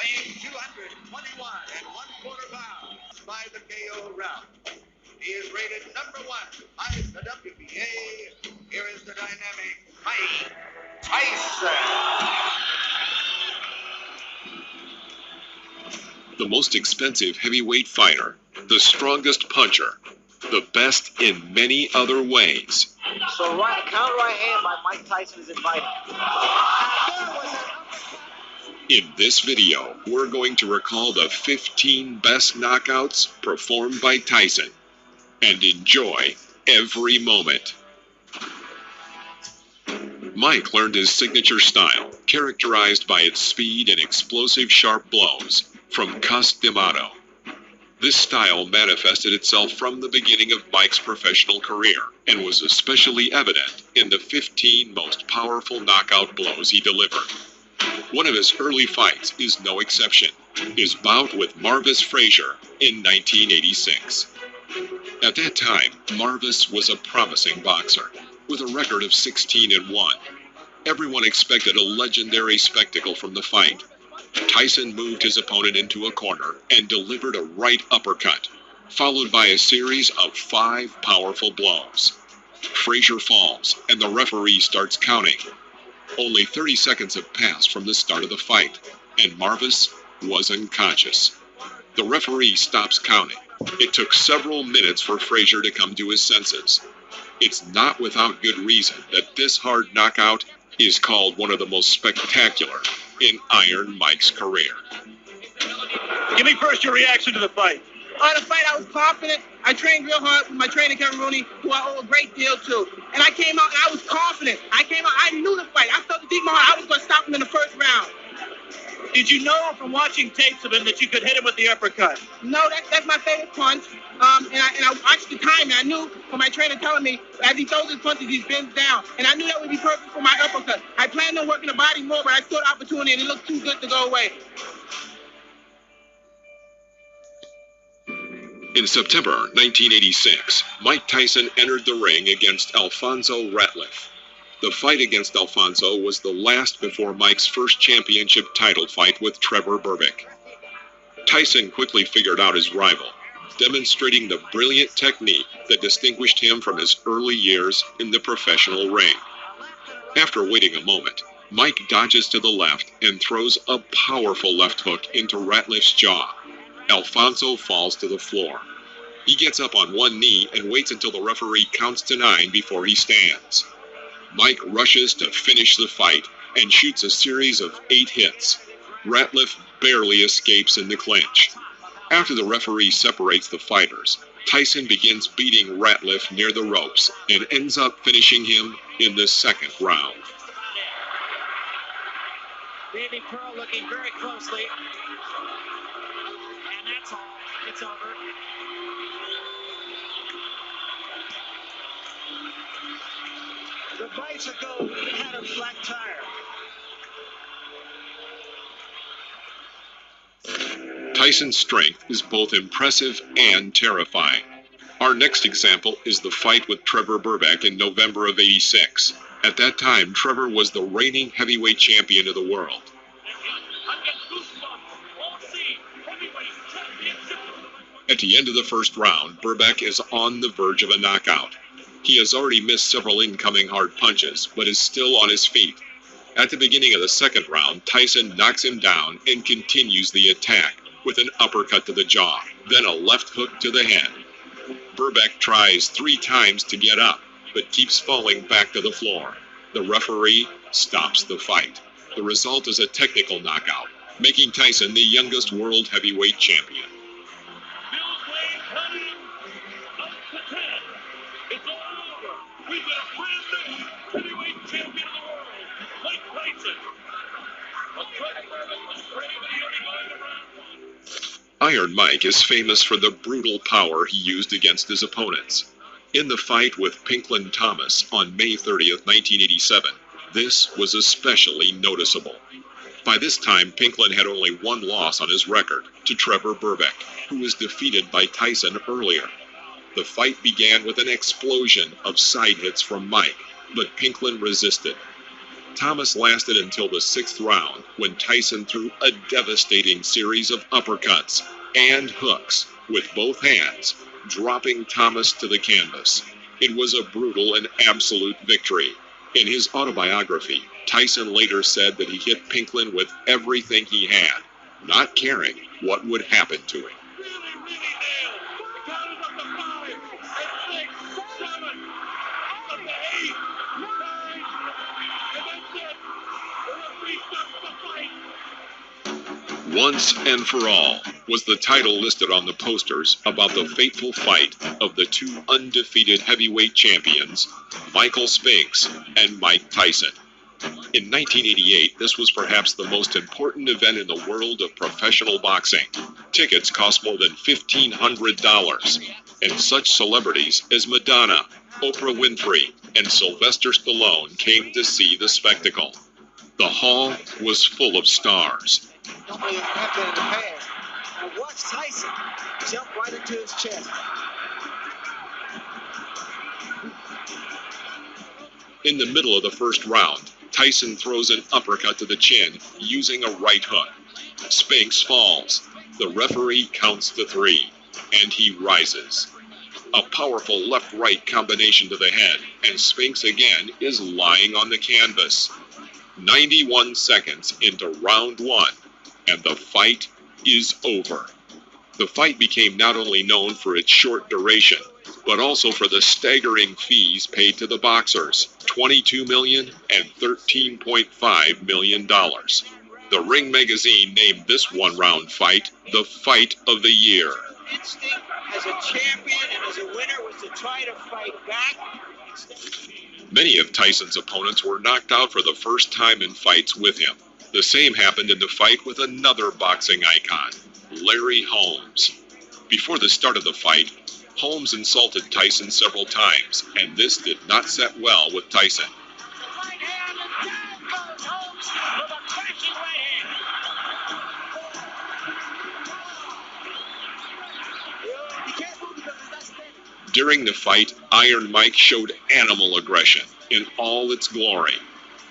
weighing 221 and 1/4 pounds by the KO round. He is rated #1 by the WBA. Here is the dynamic Mike Tyson. The most expensive heavyweight fighter, the strongest puncher, the best in many other ways. So counter right hand by Mike Tyson is invited. In this video, we're going to recall the 15 best knockouts performed by Tyson and enjoy every moment. Mike learned his signature style, characterized by its speed and explosive sharp blows, from Cus D'Amato. This style manifested itself from the beginning of Mike's professional career and was especially evident in the 15 most powerful knockout blows he delivered. One of his early fights is no exception, his bout with Marvis Frazier in 1986. At that time, Marvis was a promising boxer, with a record of 16-1. Everyone expected a legendary spectacle from the fight. Tyson moved his opponent into a corner and delivered a right uppercut, followed by a series of 5 powerful blows. Frazier falls, and the referee starts counting. Only 30 seconds have passed from the start of the fight, and Marvis was unconscious. The referee stops counting. It took several minutes for Frazier to come to his senses. It's not without good reason that this hard knockout is called one of the most spectacular in Iron Mike's career. Give me first your reaction to the fight. The fight, I was confident. I trained real hard with my trainer, Kevin Rooney, who I owe a great deal to. And I came out and I was confident. I knew the fight. I felt the deep in my heart. I was going to stop him in the first round. Did you know from watching tapes of him that you could hit him with the uppercut? No, that's my favorite punch. And I watched the timing. I knew from my trainer telling me, as he throws his punches, he bends down. And I knew that would be perfect for my uppercut. I planned on working the body more, but I saw the opportunity and it looked too good to go away. In September 1986, Mike Tyson entered the ring against Alfonso Ratliff. The fight against Alfonso was the last before Mike's first championship title fight with Trevor Berbick. Tyson quickly figured out his rival, demonstrating the brilliant technique that distinguished him from his early years in the professional ring. After waiting a moment, Mike dodges to the left and throws a powerful left hook into Ratliff's jaw. Alfonso falls to the floor. He gets up on one knee and waits until the referee counts to 9 before he stands. Mike rushes to finish the fight and shoots a series of 8 hits. Ratliff barely escapes in the clinch. After the referee separates the fighters, Tyson begins beating Ratliff near the ropes and ends up finishing him in the second round. Baby Pearl looking very closely. And that's all. It's over. The bicycle had a flat tire. Tyson's strength is both impressive and terrifying. Our next example is the fight with Trevor Berbick in November of '86. At that time, Trevor was the reigning heavyweight champion of the world. At the end of the first round, Berbick is on the verge of a knockout. He has already missed several incoming hard punches, but is still on his feet. At the beginning of the second round, Tyson knocks him down and continues the attack with an uppercut to the jaw, then a left hook to the head. Berbick tries 3 times to get up, but keeps falling back to the floor. The referee stops the fight. The result is a technical knockout, making Tyson the youngest world heavyweight champion. Iron Mike is famous for the brutal power he used against his opponents. In the fight with Pinklon Thomas on May 30th, 1987, this was especially noticeable. By this time, Pinklon had only 1 loss on his record, to Trevor Berbick, who was defeated by Tyson earlier. The fight began with an explosion of side hits from Mike, but Pinklon resisted. Thomas lasted until the 6th round, when Tyson threw a devastating series of uppercuts and hooks with both hands, dropping Thomas to the canvas. It was a brutal and absolute victory. In his autobiography, Tyson later said that he hit Pinklin with everything he had, not caring what would happen to him. Once and for all was the title listed on the posters about the fateful fight of the two undefeated heavyweight champions, Michael Spinks and Mike Tyson. In 1988, this was perhaps the most important event in the world of professional boxing. Tickets cost more than $1,500, and such celebrities as Madonna, Oprah Winfrey, and Sylvester Stallone came to see the spectacle. The hall was full of stars. Nobody has happened in the past. And watch Tyson jump right into his chest. In the middle of the first round, Tyson throws an uppercut to the chin using a right hook. Spinks falls. The referee counts to 3, and he rises. A powerful left-right combination to the head, and Spinks again is lying on the canvas. 91 seconds into round 1, and the fight is over. The fight became not only known for its short duration, but also for the staggering fees paid to the boxers, $22 million and $13.5 million. The Ring magazine named this one-round fight the Fight of the Year. Instinct as a champion and as a winner was to try to fight back. Many of Tyson's opponents were knocked out for the first time in fights with him. The same happened in the fight with another boxing icon, Larry Holmes. Before the start of the fight, Holmes insulted Tyson several times, and this did not set well with Tyson. Right hand, and down goes Holmes with a crashing right hand. You can't move because it's not standing. During the fight, Iron Mike showed animal aggression in all its glory.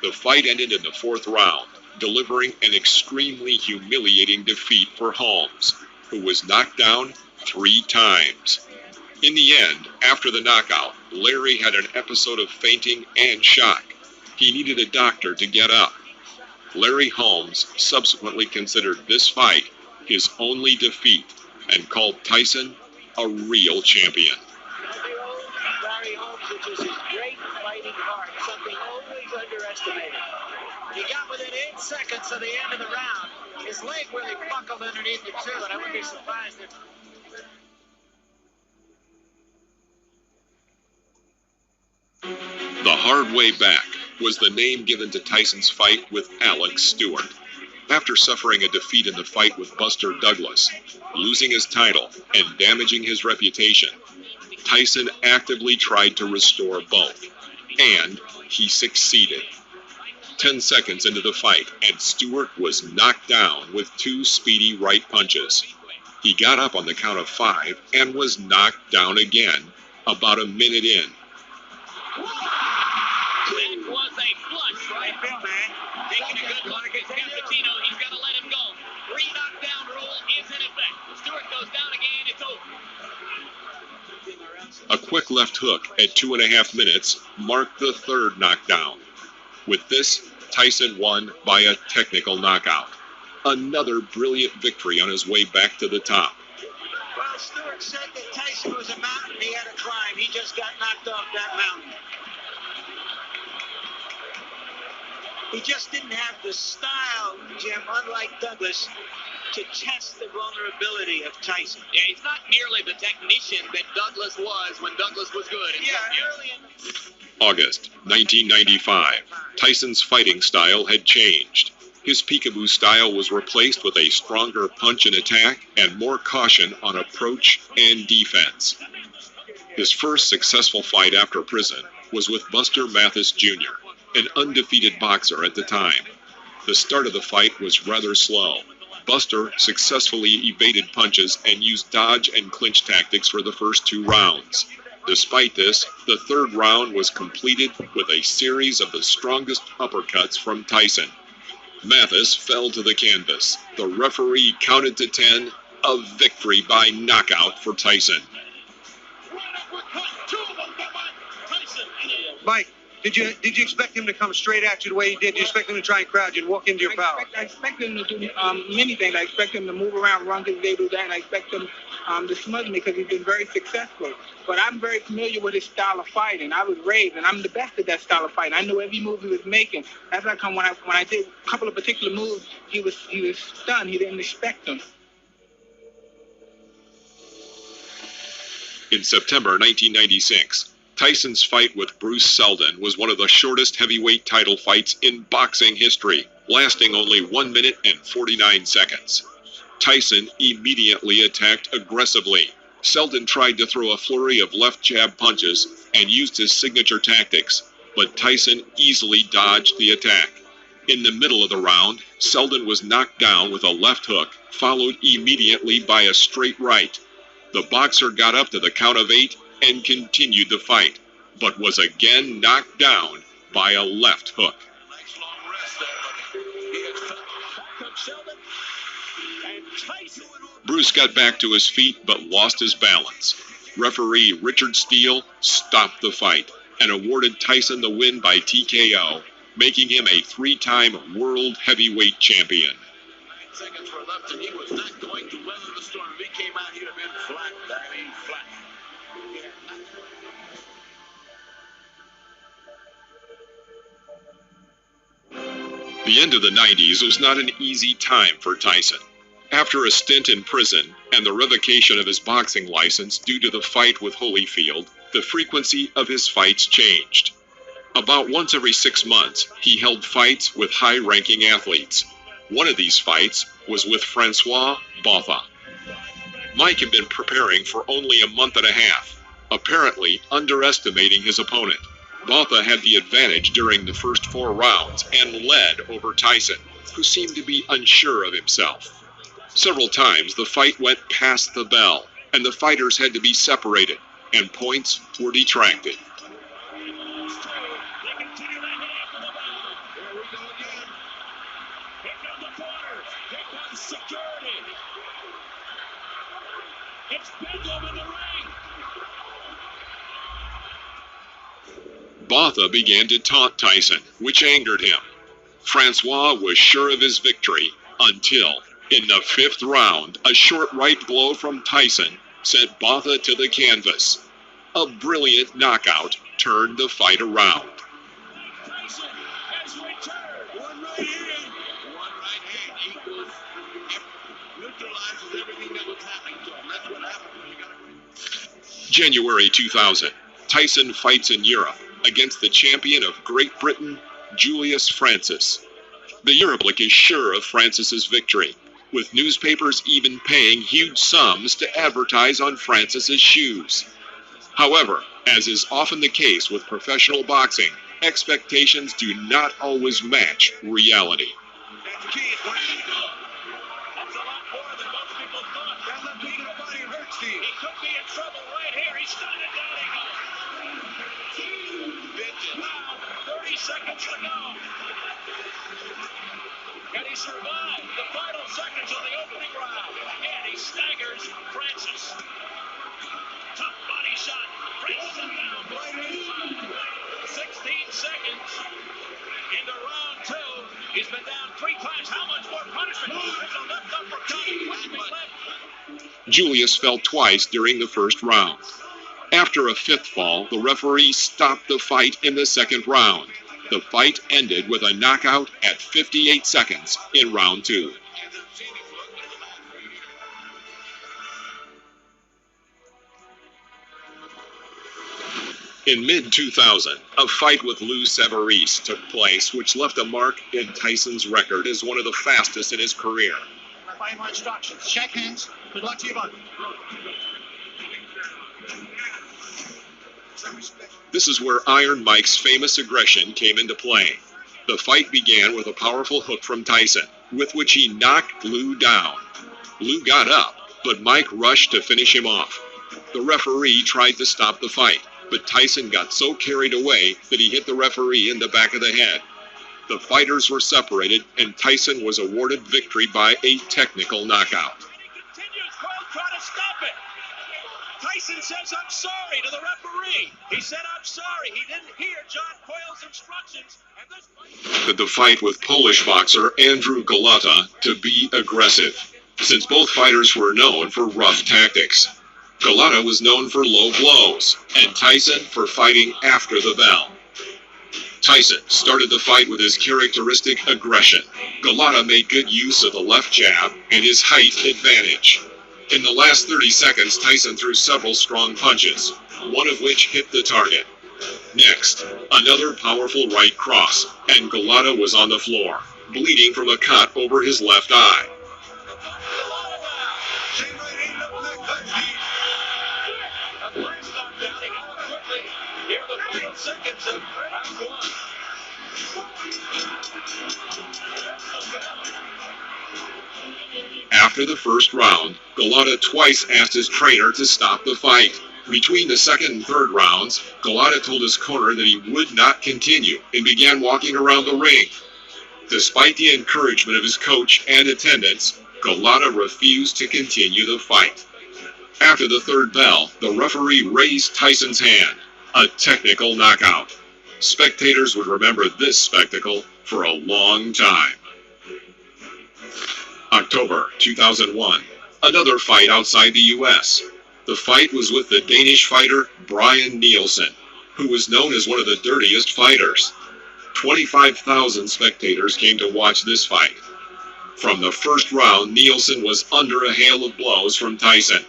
The fight ended in the 4th round, delivering an extremely humiliating defeat for Holmes, who was knocked down 3 times. In the end, after the knockout, Larry had an episode of fainting and shock. He needed a doctor to get up. Larry Holmes subsequently considered this fight his only defeat and called Tyson a real champion. Larry Holmes, which was his great fighting heart, something always underestimated. He got within 8 seconds of the end of the round. His leg really buckled underneath it too, and I wouldn't be surprised if... The Hard Way Back was the name given to Tyson's fight with Alex Stewart. After suffering a defeat in the fight with Buster Douglas, losing his title, and damaging his reputation, Tyson actively tried to restore both, and he succeeded. 10 seconds into the fight, and Stewart was knocked down with 2 speedy right punches. He got up on the count of 5 and was knocked down again about a minute in. That was a flush, right? Bill, man. Taking a good look at Cappuccino. He's got to let him go. 3 knockdown rule is in effect. Stewart goes down again. It's over. A quick left hook at 2.5 minutes marked the 3rd knockdown. With this, Tyson won by a technical knockout. Another brilliant victory on his way back to the top. Well, Stewart said that Tyson was a mountain he had to climb. He just got knocked off that mountain. He just didn't have the style, Jim, unlike Douglas, to test the vulnerability of Tyson. Yeah, he's not nearly the technician that Douglas was when Douglas was good. Early in August 1995. Tyson's fighting style had changed. His peekaboo style was replaced with a stronger punch and attack and more caution on approach and defense. His first successful fight after prison was with Buster Mathis Jr., an undefeated boxer at the time. The start of the fight was rather slow. Buster successfully evaded punches and used dodge and clinch tactics for the first 2 rounds. Despite this, the third round was completed with a series of the strongest uppercuts from Tyson. Mathis fell to the canvas. The referee counted to 10, a victory by knockout for Tyson. Mike, did you expect him to come straight at you the way he did? Did you expect him to try and crowd you and walk into your power? I expect him to do many things. I expect him to move around, run because they do that, and I expect him to smother me because he's been very successful. But I'm very familiar with his style of fighting. I was raised, and I'm the best at that style of fighting. I knew every move he was making. That's how come when I did a couple of particular moves, he was stunned. He didn't expect them. In September 1996, Tyson's fight with Bruce Seldon was one of the shortest heavyweight title fights in boxing history, lasting only 1 minute and 49 seconds. Tyson immediately attacked aggressively. Seldon tried to throw a flurry of left jab punches and used his signature tactics, but Tyson easily dodged the attack. In the middle of the round, Seldon was knocked down with a left hook, followed immediately by a straight right. The boxer got up to the count of 8 and continued the fight, but was again knocked down by a left hook. Nice long rest there, but he had back up Sheldon, and Tyson went over. Bruce got back to his feet but lost his balance. Referee Richard Steele stopped the fight and awarded Tyson the win by TKO, making him a 3-time world heavyweight champion. 9 seconds were left, and he was not going to weather the storm. If he came out, he'd have been flat. I mean, flat. The end of the 90s was not an easy time for Tyson. After a stint in prison and the revocation of his boxing license due to the fight with Holyfield, the frequency of his fights changed. About once every 6 months, he held fights with high-ranking athletes. One of these fights was with Francois Botha. Mike had been preparing for only a month and a half, apparently underestimating his opponent. Botha had the advantage during the first 4 rounds and led over Tyson, who seemed to be unsure of himself. Several times the fight went past the bell, and the fighters had to be separated, and points were detracted. Botha began to taunt Tyson, which angered him. Francois was sure of his victory until, in the 5th round, a short right blow from Tyson sent Botha to the canvas. A brilliant knockout turned the fight around. Tyson has returned. One right hand equals neutralizes everything that was happening to him. That's what happened when you got a... January 2000, Tyson fights in Europe against the champion of Great Britain, Julius Francis. The Europublic is sure of Francis's victory, with newspapers even paying huge sums to advertise on Francis's shoes. However, as is often the case with professional boxing, expectations do not always match reality. That's key. It's where you go. That's a lot more than most people thought. That left knee to the body hurts, Steve. He could be in trouble right here. He's starting to down. He goes. Wow, 30 seconds to go. Can he survive the final seconds of the opening round? Again, he staggers Francis. Tough body shot. Francis is down. 16 seconds into round 2. He's been down 3 times. How much more punishment? There's a left uppercut. Julius fell twice during the first round. After a 5th fall, the referee stopped the fight in the 2nd round. The fight ended with a knockout at 58 seconds in round 2. In mid-2000, a fight with Lou Savarese took place, which left a mark in Tyson's record as one of the fastest in his career. Final instructions. Shake hands. Good luck to you both. This is where Iron Mike's famous aggression came into play. The fight began with a powerful hook from Tyson, with which he knocked Lou down. Lou got up, but Mike rushed to finish him off. The referee tried to stop the fight, but Tyson got so carried away that he hit the referee in the back of the head. The fighters were separated, and Tyson was awarded victory by a technical knockout. Continues. Coyle trying to stop it. Tyson says, "I'm sorry," to the referee. He said, "I'm sorry." He didn't hear John Coyle's instructions, and this fight... The fight with Polish boxer Andrew Golota to be aggressive, since both fighters were known for rough tactics. Golota was known for low blows, and Tyson for fighting after the bell. Tyson started the fight with his characteristic aggression. Golota made good use of the left jab and his height advantage. In the last 30 seconds, Tyson threw several strong punches, one of which hit the target. Next, another powerful right cross, and Golota was on the floor, bleeding from a cut over his left eye. After the first round, Golota twice asked his trainer to stop the fight. Between the second and third rounds, Golota told his corner that he would not continue and began walking around the ring. Despite the encouragement of his coach and attendants, Golota refused to continue the fight. After the third bell, the referee raised Tyson's hand, a technical knockout. Spectators would remember this spectacle for a long time. October 2001, another fight outside the U.S. The fight was with the Danish fighter Brian Nielsen, who was known as one of the dirtiest fighters. 25,000 spectators came to watch this fight. From the first round, Nielsen was under a hail of blows from Tyson.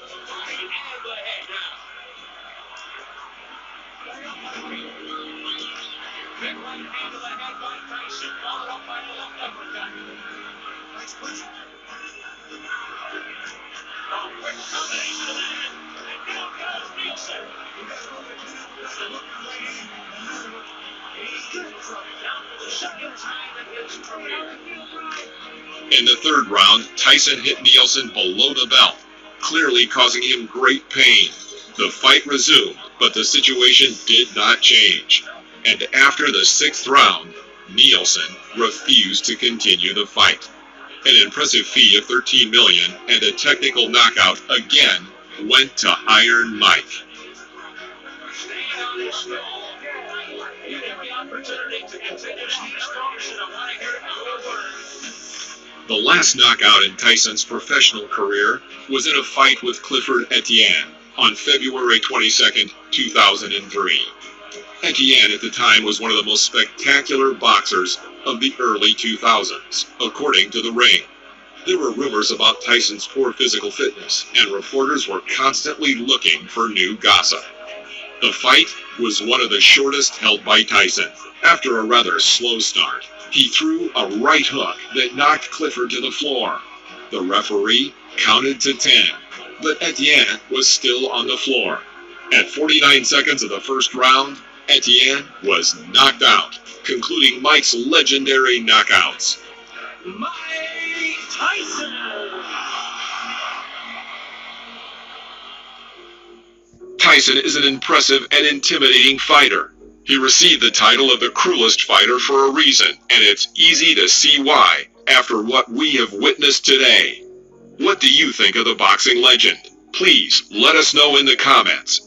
In the third round, Tyson hit Nielsen below the belt, clearly causing him great pain. The fight resumed, but the situation did not change. And after the sixth round, Nielsen refused to continue the fight. An impressive fee of $13 million and a technical knockout again went to Iron Mike. The last knockout in Tyson's professional career was in a fight with Clifford Etienne on February 22, 2003. Etienne at the time was one of the most spectacular boxers of the early 2000s, according to The Ring. There were rumors about Tyson's poor physical fitness, and reporters were constantly looking for new gossip. The fight was one of the shortest held by Tyson. After a rather slow start, he threw a right hook that knocked Clifford to the floor. The referee counted to 10, but Etienne was still on the floor. At 49 seconds of the first round, Etienne was knocked out, concluding Mike's legendary knockouts. Mike Tyson! Tyson is an impressive and intimidating fighter. He received the title of the cruelest fighter for a reason, and it's easy to see why, after what we have witnessed today. What do you think of the boxing legend? Please let us know in the comments.